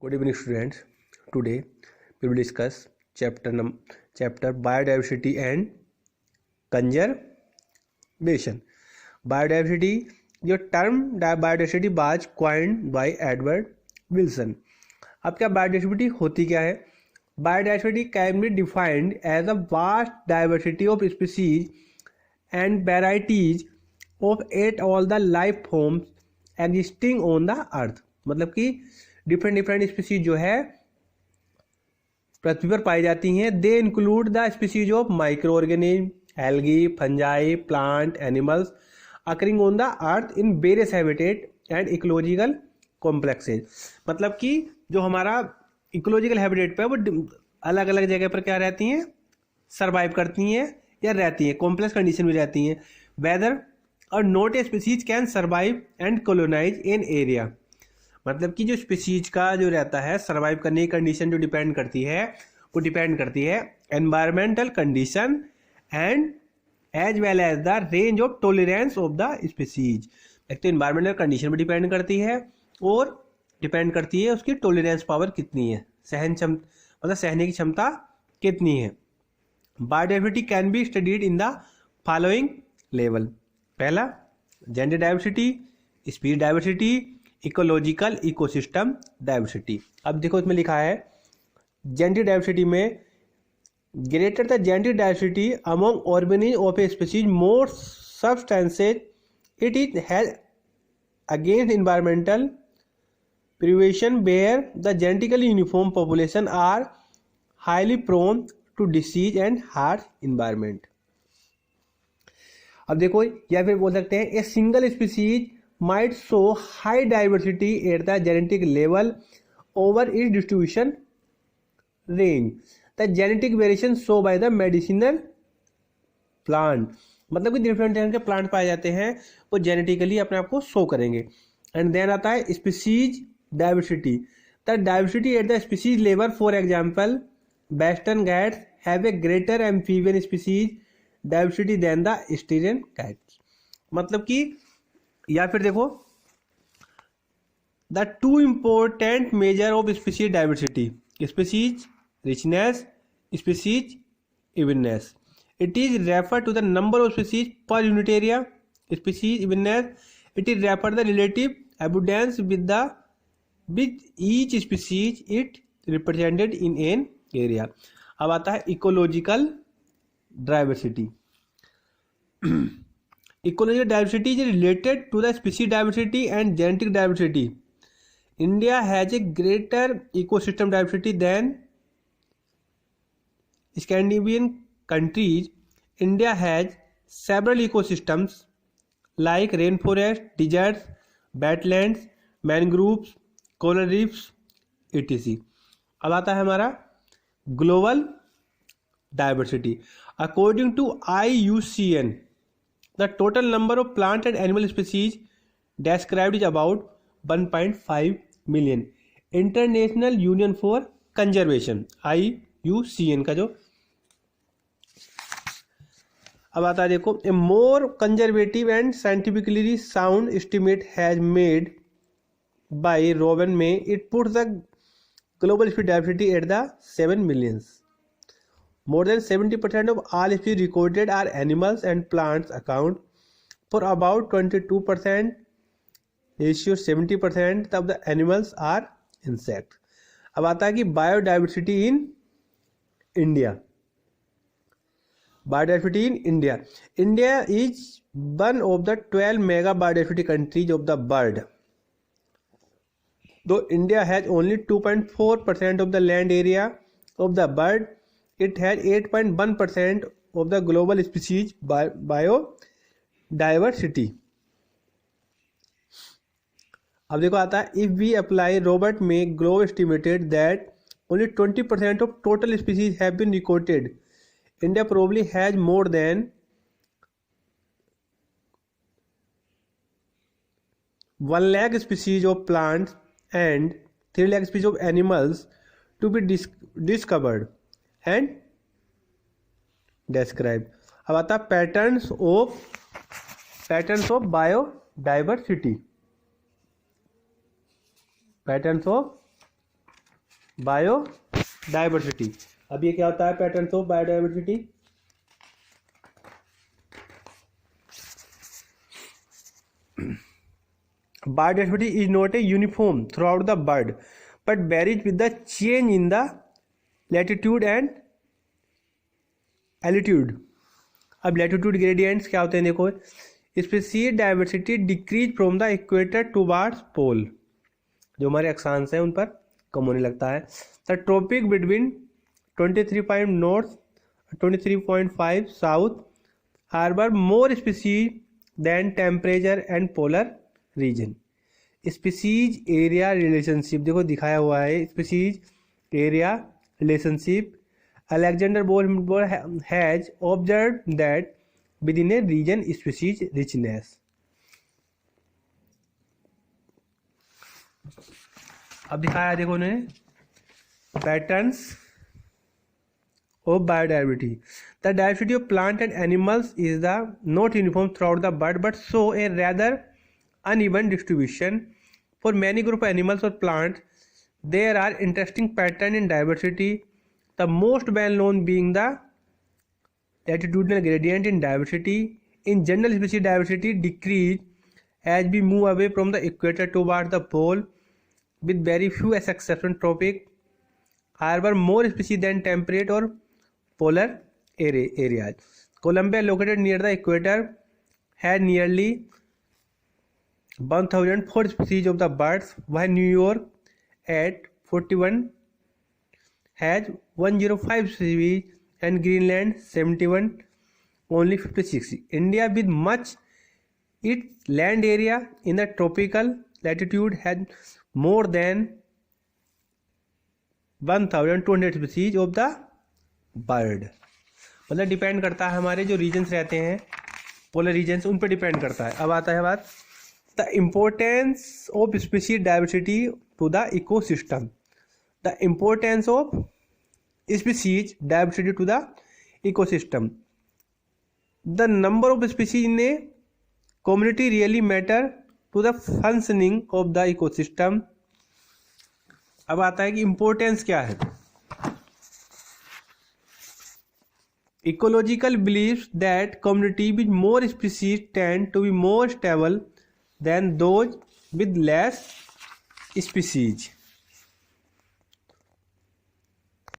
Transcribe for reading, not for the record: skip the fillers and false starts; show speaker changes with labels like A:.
A: Good evening, students. Today we will discuss chapter biodiversity and conservation. Biodiversity, your term biodiversity was coined by Edward Wilson. अब क्या biodiversity होती क्या है? Biodiversity can be defined as a vast diversity of species and varieties of at all the life forms existing on the earth. मतलब कि different species जो है पृथ्वी पर पाई जाती हैं. They include the species of micro organism, algae, fungi, plant, animals occurring on the earth in various habitat and ecological complexes. मतलब कि जो हमारा इकोलॉजिकल हैबिटेट पे वो अलग अलग जगह पर क्या रहती हैं, सर्वाइव करती हैं या रहती हैं, कॉम्प्लेक्स कंडीशन में रहती हैं. वेदर और not a species can survive and colonize in area. मतलब कि जो स्पीसीज का जो रहता है सर्वाइव करने की कंडीशन जो डिपेंड करती है वो डिपेंड करती है environmental condition and as well as the range of tolerance of the species. एक तो एनवायरमेंटल कंडीशन पर डिपेंड करती है और डिपेंड करती है उसकी टॉलरेंस पावर कितनी है, सहन क्षमता मतलब सहने की क्षमता कितनी है. Biodiversity can be studied in the following level. पहला gender diversity, species diversity, ecological ecosystem diversity. अब देखो इसमें लिखा है जेंडर डाइवर्सिटी में greater the gender diversity among organism of a species more substances it is has against environmental privation where the genetically uniform population are highly prone to disease and harsh environment. अब देखो या फिर बोल सकते हैं a single species might show high diversity at the genetic level over its distribution range. The genetic variation shown by the medicinal plant. मतलब कि different तरह के प्लांट पाए जाते हैं वो जेनेटिकली अपने आप को शो करेंगे. एंड देन आता है species diversity. The diversity at the species level, for example Western Ghats have a greater amphibian species diversity than the Eastern Ghats. मतलब कि या फिर देखो the two important measure of species diversity, species richness, species evenness. It is referred to the number of species per unit area. Species evenness, it is referred to the relative abundance with each species it represented in an area. अब आता है ecological diversity. Ecological diversity is related to the species diversity and genetic diversity. India has a greater ecosystem diversity than Scandinavian countries. India has several ecosystems like rainforest, deserts, wetlands, mangroves, coral reefs, etc. अब आता है हमारा global diversity. According to IUCN, the total number of plant and animal species described is about 1.5 million. International union for conservation IUCN का जो अब आता है देखो a more conservative and scientifically sound estimate has made by Rowan में it puts the global species diversity at the 7 millions. More than 70% of all species recorded are animals and plants account for about 22%. Ratio 70% of the animals are insect. अब आता है कि biodiversity in India. Biodiversity in India. India is one of the 12 mega biodiversity countries of the world. Though India has only 2.4% of the land area of the world, it has 8.1% of the global species biodiversity. अब देखो आता है if we apply Robert May Grove estimated that only 20% of total species have been recorded. India probably has more than 1 lakh species of plants and 3 lakh species of animals to be discovered and described. अब आता है patterns of biodiversity. Patterns of biodiversity. अब ये क्या होता है patterns of biodiversity? Biodiversity is not a uniform throughout the bird, but varies with the change in the latitude and altitude. अब latitude gradients क्या होते हैं देखो, species diversity decreases from the equator towards pole, जो हमारे अक्षांश हैं उन पर कम होने लगता है। The tropic between 23 north 23.5 south harbour more species than temperature and polar region. Species area relationship देखो दिखाया हुआ है, species area relationship Alexander Bohr has observed that within a region species richness। अब दिखाया देखो उन्होंने patterns of biodiversity. The diversity of plant and animals is the not uniform through the bird but show A rather uneven distribution for many group of animals or plants. There are interesting pattern in diversity, the most well known being the latitudinal gradient in diversity. In general, species diversity decrease as we move away from the equator towards the pole, with very few exceptions tropic. However, more species than temperate or polar areas. Colombia, located near the equator, has nearly 1004 species of the birds, while New York at 41 has 105 species and Greenland 71 only 56. India, with much its land area in the tropical latitude, has more than 1200 species of the bird. मतलब depend करता है हमारे जो regions रहते हैं polar regions, उन पर depend करता है। अब आता है बात the importance of species diversity to the ecosystem. The importance of species diversity to the ecosystem. The number of species in a community really matter to the functioning of the ecosystem. अब आता है कि importance क्या है। Ecological beliefs that communities with more species tend to be more stable than those with less species.